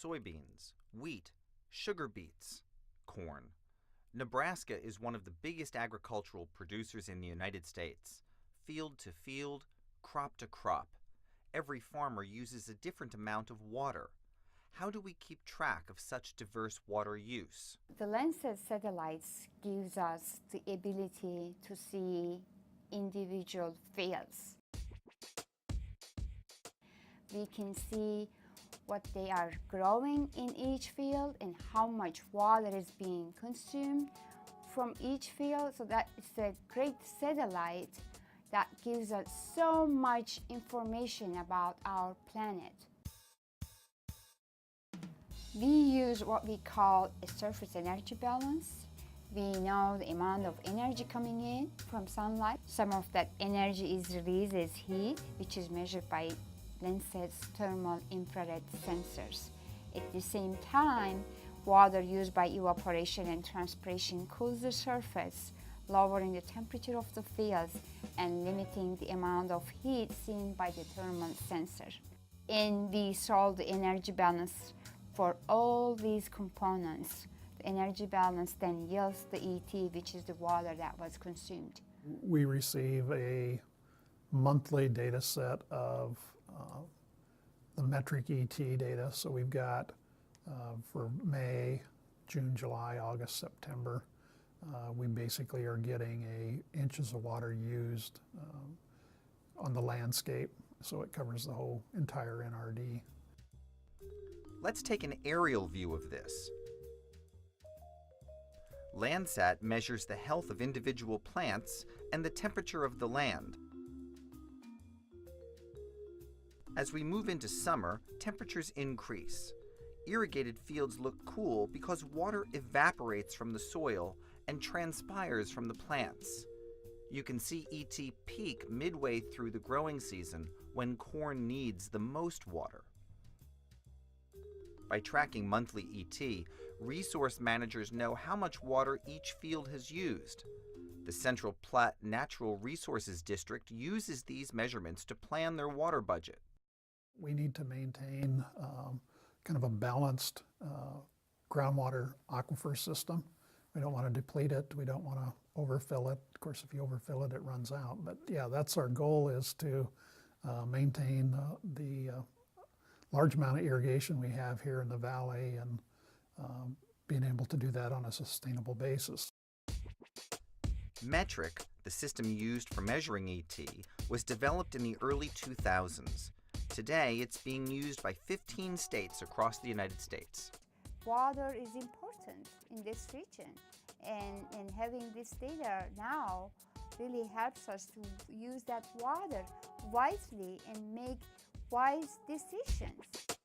soybeans, wheat, sugar beets, corn. Nebraska is one of the biggest agricultural producers in the United States. Field to field, crop to crop. Every farmer uses a different amount of water. How do we keep track of such diverse water use? The Landsat satellites gives us the ability to see individual fields. We can see what they are growing in each field and how much water is being consumed from each field. So that is a great satellite that gives us so much information about our planet. We use what we call a surface energy balance. We know the amount of energy coming in from sunlight. Some of that energy is released as heat, which is measured by Landsat's thermal infrared sensors. At the same time, water used by evaporation and transpiration cools the surface, lowering the temperature of the fields and limiting the amount of heat seen by the thermal sensor. And we solve the energy balance for all these components. The energy balance then yields the ET, which is the water that was consumed. We receive a monthly data set of the metric ET data. So we've got for May, June, July, August, September, we basically are getting inches of water used on the landscape. So it covers the whole entire NRD. Let's take an aerial view of this. Landsat measures the health of individual plants and the temperature of the land. As we move into summer, temperatures increase. Irrigated fields look cool because water evaporates from the soil and transpires from the plants. You can see ET peak midway through the growing season when corn needs the most water. By tracking monthly ET, resource managers know how much water each field has used. The Central Platte Natural Resources District uses these measurements to plan their water budget. We need to maintain kind of a balanced groundwater aquifer system. We don't want to deplete it. We don't want to overfill it. Of course, if you overfill it, it runs out. But yeah, that's our goal, is to maintain the large amount of irrigation we have here in the valley, and being able to do that on a sustainable basis. Metric, the system used for measuring ET, was developed in the early 2000s. Today, it's being used by 15 states across the United States. Water is important in this region, and having this data now really helps us to use that water wisely and make wise decisions.